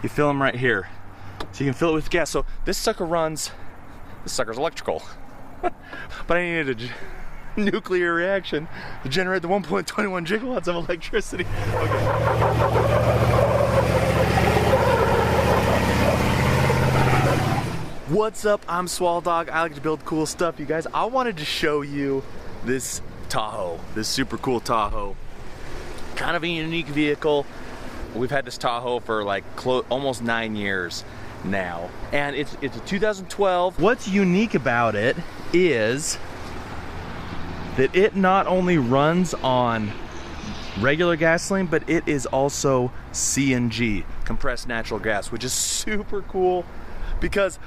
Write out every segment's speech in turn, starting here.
you fill them right here. So you can fill it with gas. So this sucker's electrical. But I needed a nuclear reaction to generate the 1.21 gigawatts of electricity. Okay. What's up? I'm Swall Dog. I like to build cool stuff, you guys. I wanted to show you this Tahoe, this super cool Tahoe. Kind of a unique vehicle. We've had this Tahoe for like almost 9 years now, and it's a 2012. What's unique about it is that it not only runs on regular gasoline, but it is also CNG, compressed natural gas, which is super cool because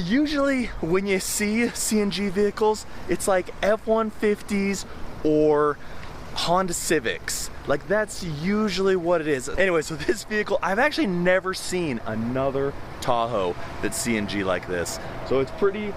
usually when you see CNG vehicles, it's like F-150s or Honda Civics. Like that's usually what it is. Anyway, so this vehicle, I've actually never seen another Tahoe that's CNG like this. So it's pretty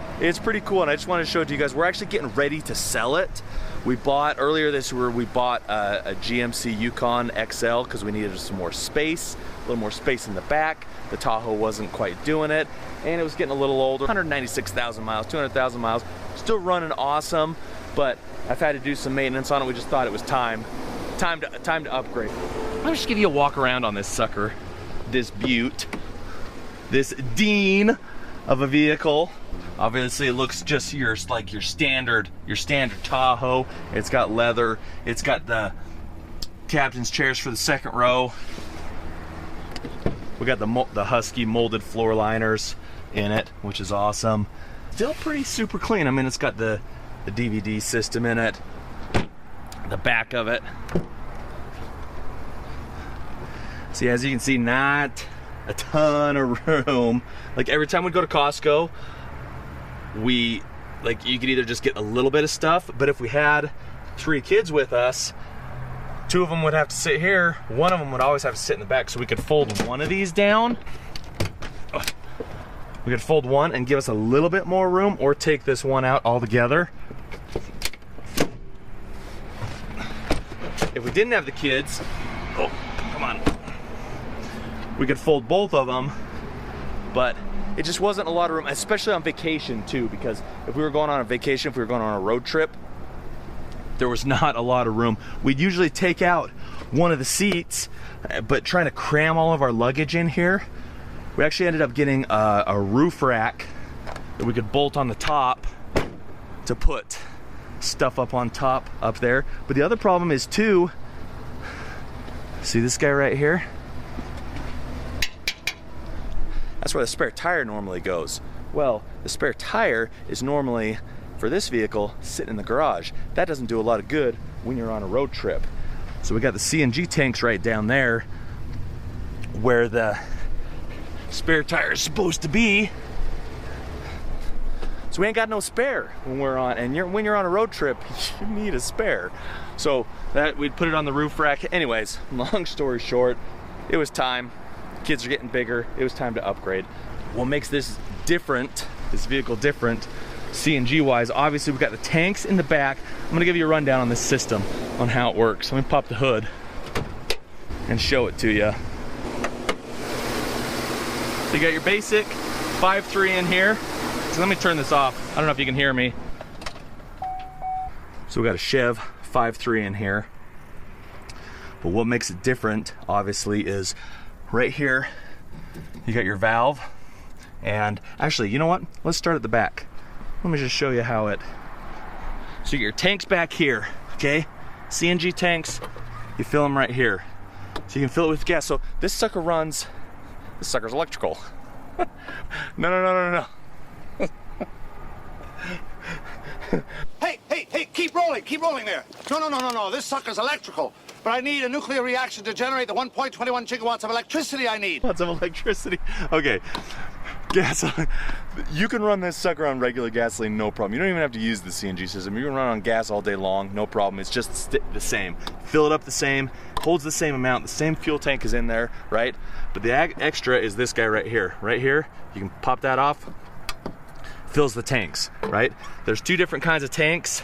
cool, and I just wanted to show it to you guys. We're actually getting ready to sell it. We bought, earlier this year, we bought a GMC Yukon XL because we needed some more space, a little more space in the back. The Tahoe wasn't quite doing it, and it was getting a little older. 196,000 miles, 200,000 miles, still running awesome, but I've had to do some maintenance on it. We just thought it was time to upgrade. I'll just give you a walk around on this sucker, this beaut, this Dean of a vehicle. Obviously, it looks just your standard Tahoe. It's got leather. It's got the captain's chairs for the second row. We got the Husky molded floor liners in it, which is awesome. Still pretty super clean. I mean, it's got the DVD system in it, the back of it. See, as you can see, not a ton of room. Like every time we go to Costco, you could either just get a little bit of stuff, but if we had 3 kids with us, 2 of them would have to sit here, 1 of them would always have to sit in the back, so we could fold one of these down. We could fold one and give us a little bit more room, or take this one out altogether. If we didn't have the kids, oh, come on, we could fold both of them, but it just wasn't a lot of room, especially on vacation too, because if we were going on a vacation, if we were going on a road trip, there was not a lot of room. We'd usually take out one of the seats, but trying to cram all of our luggage in here, we actually ended up getting a roof rack that we could bolt on the top to put stuff up on top up there. But the other problem is too, see this guy right here? That's where the spare tire normally goes. Well, the spare tire is normally, for this vehicle, sitting in the garage. That doesn't do a lot of good when you're on a road trip. So we got the CNG tanks right down there where the spare tire is supposed to be. So we ain't got no spare when we're on, and when you're on a road trip, you need a spare. So that we'd put it on the roof rack. Anyways, long story short, it was time. Kids are getting bigger. It was time to upgrade. What makes this different, this vehicle different, CNG wise, obviously we've got the tanks in the back. I'm gonna give you a rundown on this system, on how it works. Let me pop the hood and show it to you. So you got your basic 5.3 in here. So let me turn this off. I don't know if you can hear me. So we got a Chev 5.3 in here. But what makes it different, obviously, is right here, you got your valve. And actually, you know what? Let's start at the back. Let me just show you how it. So you get your tanks back here, okay? CNG tanks, you fill them right here. So you can fill it with gas. So this sucker's electrical. No. Hey, keep rolling there. No, this sucker's electrical. But I need a nuclear reaction to generate the 1.21 gigawatts of electricity I need. Lots of electricity. Okay, gasoline. You can run this sucker on regular gasoline, no problem. You don't even have to use the CNG system. You can run on gas all day long, no problem. It's just the same. Fill it up the same, holds the same amount, the same fuel tank is in there, right? But the extra is this guy right here. Right here, you can pop that off, fills the tanks, right? There's 2 different kinds of tanks.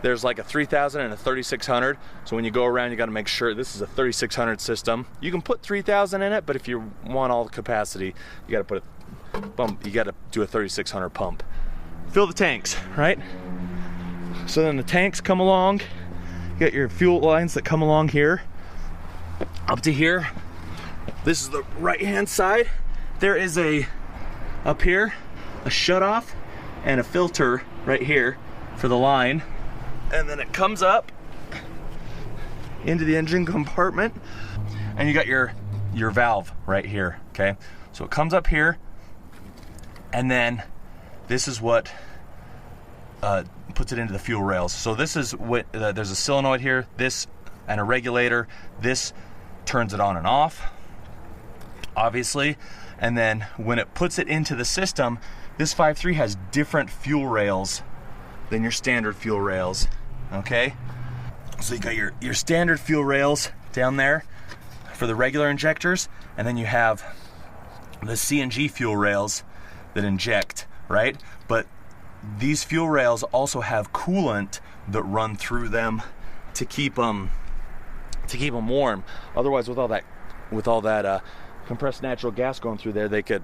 There's like a 3000 and a 3600. So when you go around, you got to make sure this is a 3600 system. You can put 3000 in it, but if you want all the capacity, you got to put you got to do a 3600 pump. Fill the tanks, right? So then the tanks come along. You got your fuel lines that come along here up to here. This is the right hand side. There is up here a shutoff and a filter right here for the line, and then it comes up into the engine compartment, and you got your valve right here. Okay, so it comes up here, and then this is what puts it into the fuel rails. So this is what there's a solenoid here, this and a regulator. This turns it on and off, obviously, and then when it puts it into the system, this 5.3 has different fuel rails than your standard fuel rails. Okay, so you got your standard fuel rails down there for the regular injectors, and then you have the CNG fuel rails that inject, right? But these fuel rails also have coolant that run through them to keep them warm. Otherwise, with all that compressed natural gas going through there, they could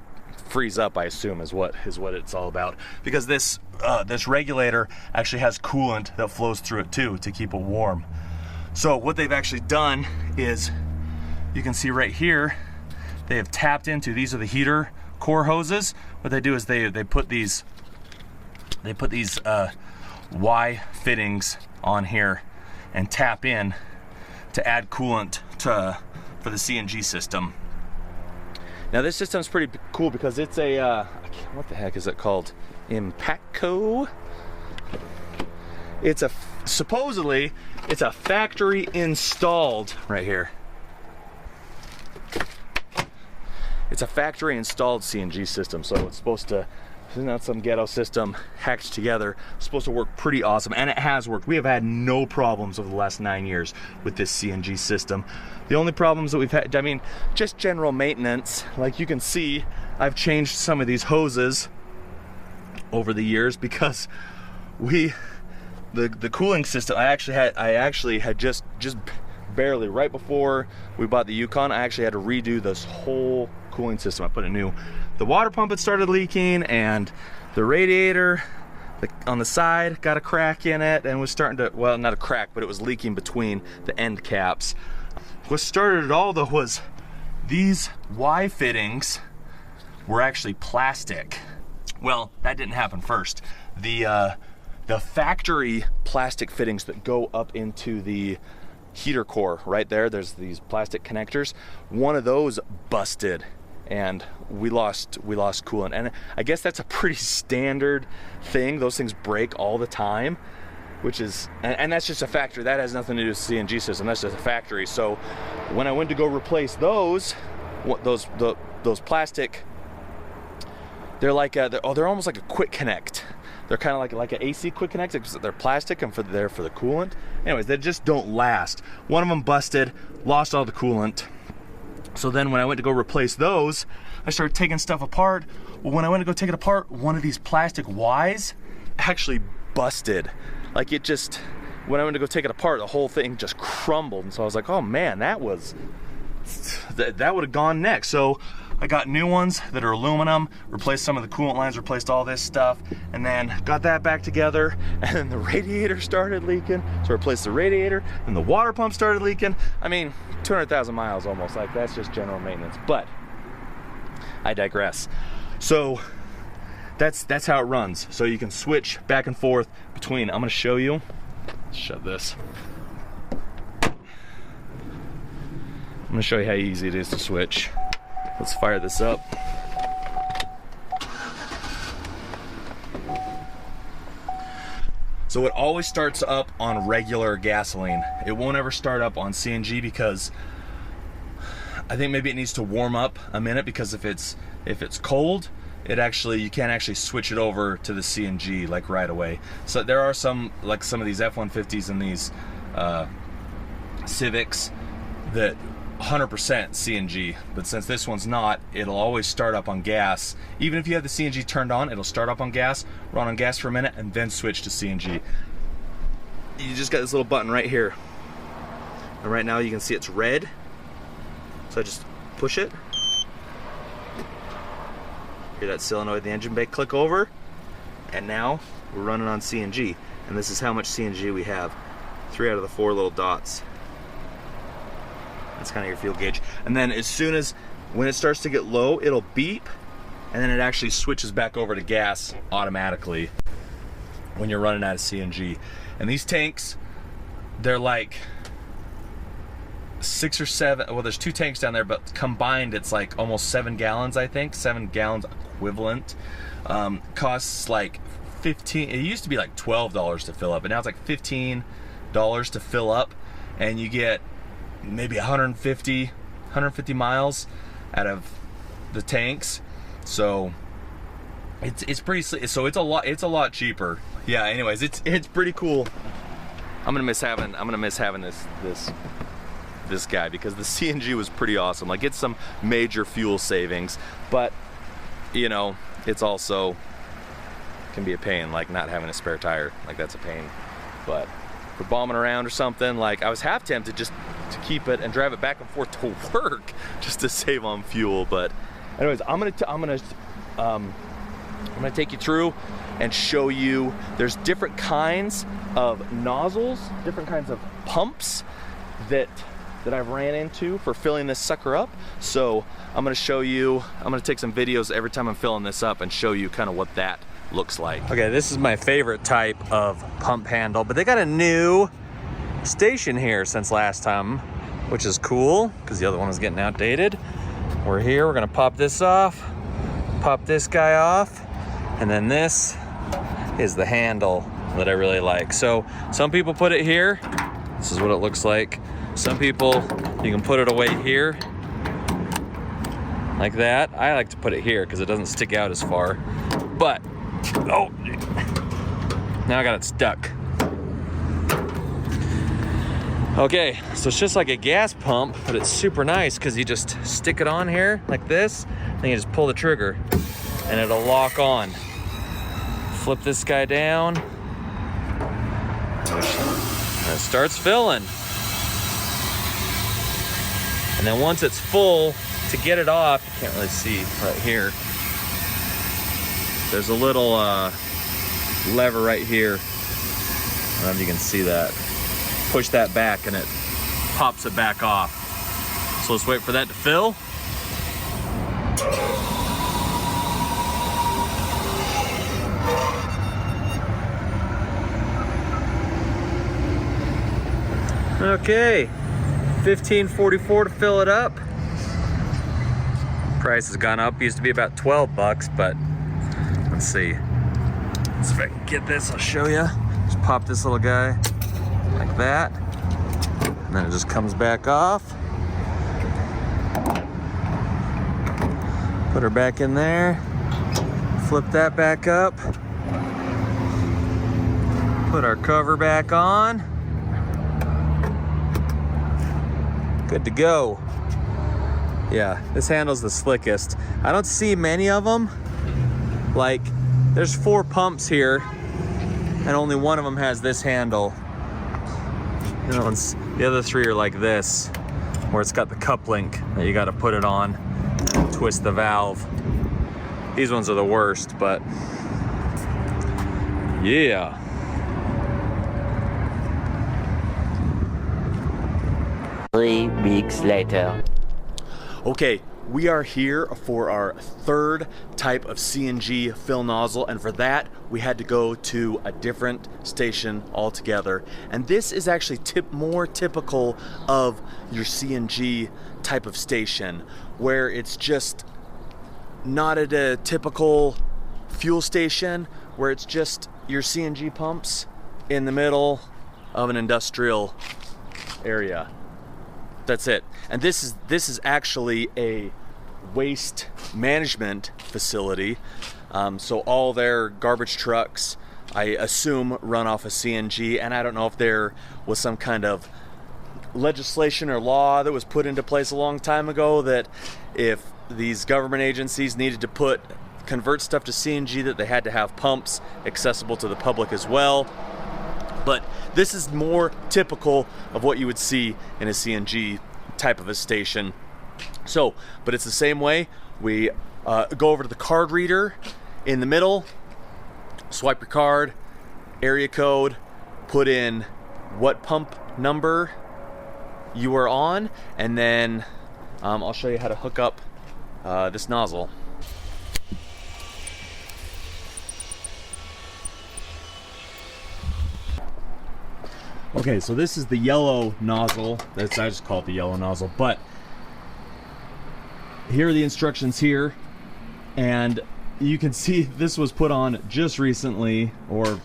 freeze up, I assume, is what it's all about. Because this regulator actually has coolant that flows through it too to keep it warm. So what they've actually done is, you can see right here, they have tapped into, these are the heater core hoses. What they do is they put these Y fittings on here and tap in to add coolant for the CNG system. Now this system's pretty cool because it's a what the heck is it called? Impactco. Supposedly it's a factory installed right here. It's a factory installed CNG system, so it's supposed to, it's not some ghetto system hacked together. It's supposed to work pretty awesome, and it has worked. We have had no problems over the last 9 years with this CNG system. The only problems that we've had, I mean, just general maintenance. Like you can see, I've changed some of these hoses over the years because the cooling system, I actually had just barely, right before we bought the Yukon, I actually had to redo this whole cooling system. I put the water pump had started leaking, and the radiator on the side got a crack in it and was starting to, well, not a crack, but it was leaking between the end caps. What started it all though was these Y fittings were actually plastic. Well, that didn't happen first. The factory plastic fittings that go up into the heater core right there's these plastic connectors. One of those busted, and we lost coolant. And I guess that's a pretty standard thing. Those things break all the time, which is, and that's just a factory. That has nothing to do with the CNG system. That's just a factory. So when I went to go replace those plastic, they're like they're almost like a quick connect. They're kind of like an AC quick connect, except they're plastic and they're for the coolant. Anyways, they just don't last. One of them busted, lost all the coolant. So then when I went to go replace those, I started taking stuff apart. Well, when I went to go take it apart, one of these plastic Ys actually busted. Like it just, when I went to go take it apart, the whole thing just crumbled. And so I was like, oh man, that would have gone next. So I got new ones that are aluminum, replaced some of the coolant lines, replaced all this stuff, and then got that back together, and then the radiator started leaking, so I replaced the radiator, and the water pump started leaking. I mean, 200,000 miles almost, like that's just general maintenance, but I digress. So that's how it runs. So you can switch back and forth between, I'm gonna show you, shut this. I'm gonna show you how easy it is to switch. Let's fire this up. So it always starts up on regular gasoline. It won't ever start up on CNG because I think maybe it needs to warm up a minute, because if it's cold, you can't actually switch it over to the CNG like right away. So there are some, like some of these F-150s and these Civics that 100% CNG, but since this one's not, it'll always start up on gas. Even if you have the CNG turned on, it'll start up on gas, run on gas for a minute, and then switch to CNG. you just got this little button right here. And right now you can see it's red. So I just push it. Hear that solenoid, the engine bay click over. And now we're running on CNG. And this is how much CNG we have. 3 out of the 4 little dots. That's kind of your fuel gauge. And then as soon as, when it starts to get low, it'll beep. And then it actually switches back over to gas automatically when you're running out of CNG. And these tanks, they're like 6 or 7, well there's 2 tanks down there, but combined it's like almost 7 gallons, I think, 7 gallons equivalent. Costs like 15, it used to be like $12 to fill up, but now it's like $15 to fill up, and you get maybe 150 miles out of the tanks. So it's pretty, so it's a lot cheaper. Yeah, anyways, it's pretty cool. I'm gonna miss having this guy, because the CNG was pretty awesome. Like, it's some major fuel savings, but you know, it's also can be a pain, like not having a spare tire. Like, that's a pain. But for bombing around or something, like, I was half tempted just to keep it and drive it back and forth to work just to save on fuel. But anyways, I'm gonna take you through and show you there's different kinds of nozzles, different kinds of pumps that I've ran into for filling this sucker up. So I'm gonna show you, I'm gonna take some videos every time I'm filling this up and show you kind of what that looks like. Okay, this is my favorite type of pump handle, but they got a new station here since last time, which is cool because the other one is getting outdated. We're here, we're gonna pop this off, pop this guy off, and then this is the handle that I really like. So some people put it here. This is what it looks like. Some people, you can put it away here like that. I like to put it here because it doesn't stick out as far. But, oh, now I got it stuck. Okay, so it's just like a gas pump, but it's super nice because you just stick it on here like this, then you just pull the trigger and it'll lock on. Flip this guy down, and it starts filling. And then once it's full, to get it off, you can't really see right here, there's a little lever right here. I don't know if you can see that. Push that back and it pops it back off. So let's wait for that to fill. Okay, $15.44 to fill it up. Price has gone up. Used to be about 12 bucks, but let's see. Let's see if I can get this, I'll show you. Just pop this little guy like that, and then it just comes back off. Put her back in there, flip that back up, put our cover back on. Good to go. Yeah, this handle's the slickest. I don't see many of them. Like, there's 4 pumps here, and only one of them has this handle. You know, the other 3 are like this, where it's got the cup link that you got to put it on and twist the valve. These ones are the worst, but yeah. Three weeks later. Okay, we are here for our 3rd type of CNG fill nozzle, and for that we had to go to a different station altogether. And this is actually more typical of your CNG type of station, where it's just not at a typical fuel station, where it's just your CNG pumps in the middle of an industrial area. That's it. And this is actually a waste management facility. So all their garbage trucks, I assume, run off of CNG, and I don't know if there was some kind of legislation or law that was put into place a long time ago that if these government agencies needed to convert stuff to CNG, that they had to have pumps accessible to the public as well. But this is more typical of what you would see in a CNG type of a station. So, but it's the same way. We go over to the card reader in the middle, swipe your card, area code, put in what pump number you are on, and then I'll show you how to hook up this nozzle. Okay, so this is the yellow nozzle. I just call it the yellow nozzle, but here are the instructions here, and you can see this was put on just recently, or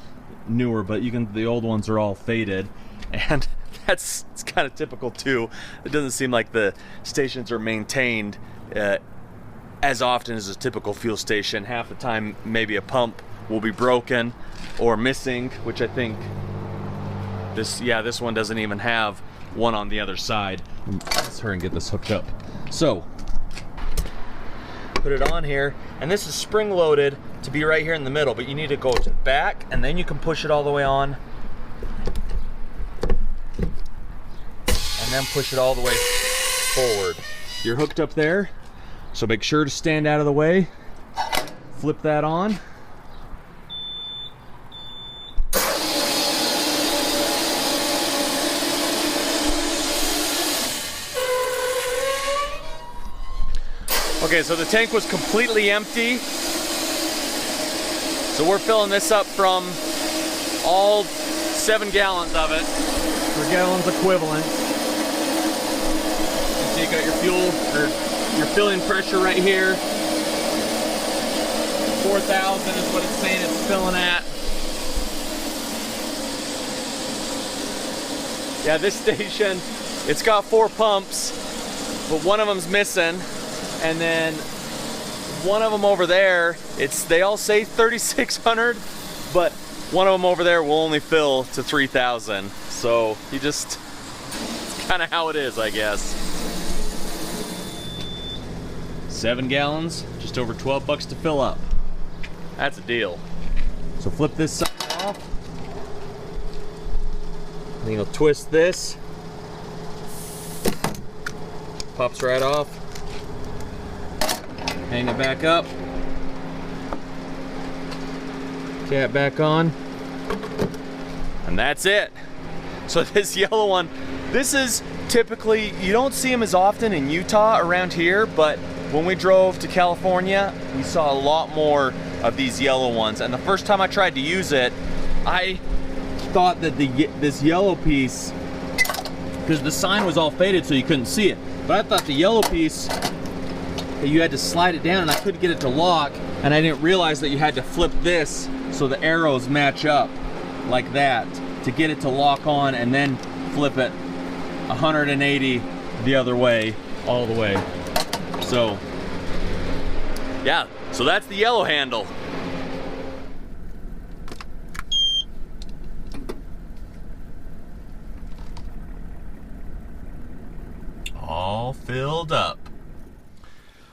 newer, but the old ones are all faded, and it's kind of typical too. It doesn't seem like the stations are maintained as often as a typical fuel station. Half the time, maybe a pump will be broken or missing, which I think this one doesn't even have one on the other side. Let's hurry and get this hooked up. So, put it on here, and this is spring loaded to be right here in the middle, but you need to go to the back, and then you can push it all the way on, and then push it all the way forward. You're hooked up there, so make sure to stand out of the way. Flip that on. Okay, so the tank was completely empty. So we're filling this up from all 7 gallons of it, for gallons equivalent. So you got your fuel, or your filling pressure right here. 4,000 is what it's saying it's filling at. Yeah, this station, it's got 4 pumps, but one of them's missing. And then one of them over there, they all say 3,600, but one of them over there will only fill to 3,000. So it's kind of how it is, I guess. 7 gallons, just over 12 bucks to fill up. That's a deal. So flip this side off. Then you'll twist this. Pops right off. Hang it back up. Cap back on. And that's it. So this yellow one, this is typically, you don't see them as often in Utah around here, but when we drove to California, we saw a lot more of these yellow ones. And the first time I tried to use it, I thought that this yellow piece, because the sign was all faded so you couldn't see it, but I thought the yellow piece, you had to slide it down, and I couldn't get it to lock, and I didn't realize that you had to flip this so the arrows match up like that to get it to lock on, and then flip it 180 the other way, all the way. So yeah, so that's the yellow handle. All filled up.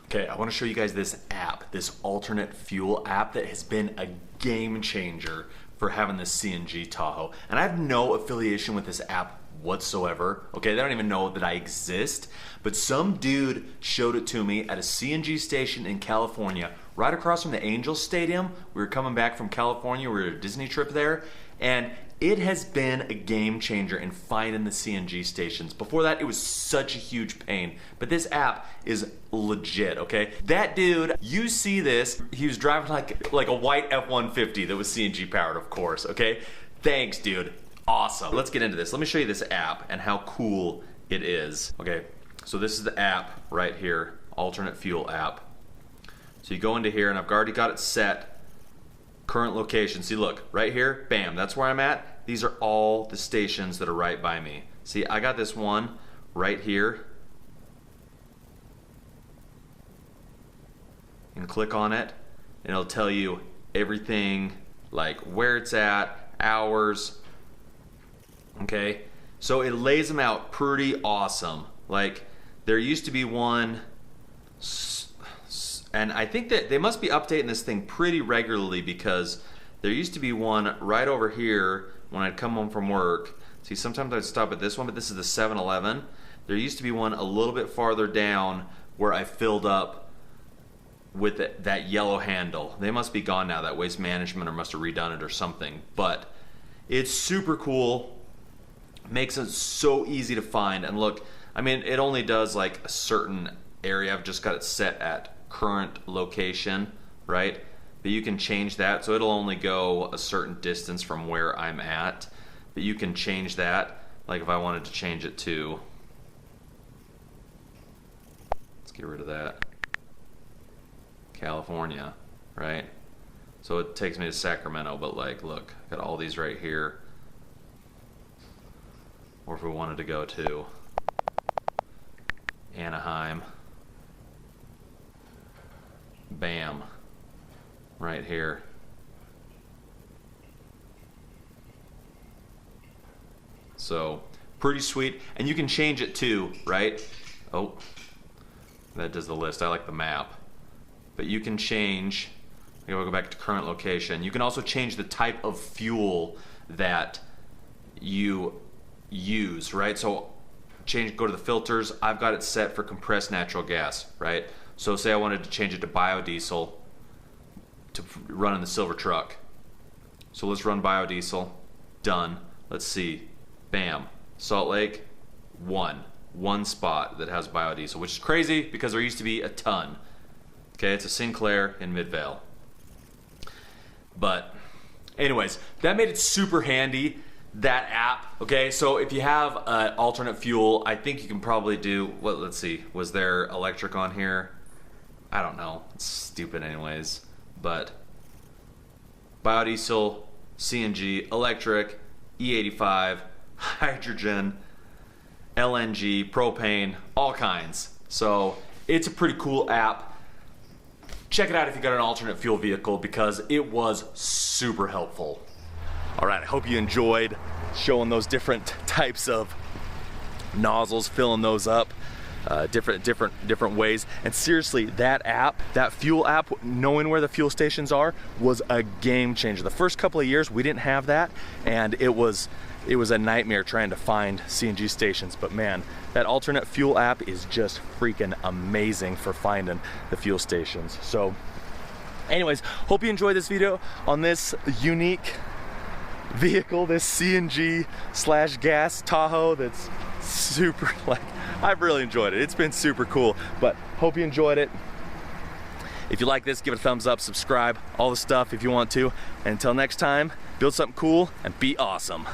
Okay, I want to show you guys this app, this alternate fuel app that has been a game changer for having this CNG Tahoe. And I have no affiliation with this app whatsoever. Okay, they don't even know that I exist, but some dude showed it to me at a CNG station in California, right across from the Angels Stadium. We were coming back from California, we were at a Disney trip there, and it has been a game changer in finding the CNG stations. Before that, it was such a huge pain, but this app is legit, okay? That dude, you see this, he was driving like a white F-150 that was CNG powered, of course, okay? Thanks, dude. Awesome. Let's get into this. Let me show you this app and how cool it is. Okay, so this is the app right here, alternate fuel app. So you go into here, and I've already got it set. Current location. See, look, right here, bam, that's where I'm at. These are all the stations that are right by me. See, I got this one right here. And click on it, and it'll tell you everything, like where it's at, hours. Okay, so it lays them out pretty awesome. Like, there used to be one, and I think that they must be updating this thing pretty regularly, because there used to be one right over here when I'd come home from work. See, sometimes I'd stop at this one, but this is the 7-Eleven. There used to be one a little bit farther down where I filled up with that yellow handle. They must be gone now. That Waste Management or must have redone it or something. But it's super cool. Makes it so easy to find. And look, I mean, it only does like a certain area. I've just got it set at current location, right? But you can change that, so it'll only go a certain distance from where I'm at. But you can change that, like if I wanted to change it to, let's get rid of that, California, right? So it takes me to Sacramento, but like, look, got all these right here. Or if we wanted to go to Anaheim, bam, right here. So pretty sweet, and you can change it too, right? Oh, that does the list. I like the map, but you can change. We'll go back to current location. You can also change the type of fuel that you use, right? So go to the filters. I've got it set for compressed natural gas, right? So say I wanted to change it to biodiesel to run in the silver truck. So let's run biodiesel. Done. Let's see. Bam. Salt Lake, one spot that has biodiesel, which is crazy because there used to be a ton. Okay, it's a Sinclair in Midvale. But anyways, that made it super handy, that app. Okay, so if you have alternate fuel, I think you can probably do, well, let's see, was there electric on here? I don't know, it's stupid anyways. But biodiesel, CNG, electric, E85, hydrogen, LNG, propane, all kinds. So it's a pretty cool app. Check it out if you got an alternate fuel vehicle because it was super helpful. All right, I hope you enjoyed showing those different types of nozzles, filling those up, different ways. And seriously, that app, that fuel app, knowing where the fuel stations are, was a game changer. The first couple of years we didn't have that, and it was a nightmare trying to find CNG stations. But man, that alternate fuel app is just freaking amazing for finding the fuel stations. So anyways, hope you enjoyed this video on this unique vehicle, this CNG / gas Tahoe that's super, like, I've really enjoyed it. It's been super cool, but hope you enjoyed it. If you like this, give it a thumbs up, subscribe, all the stuff if you want to. And until next time, build something cool and be awesome.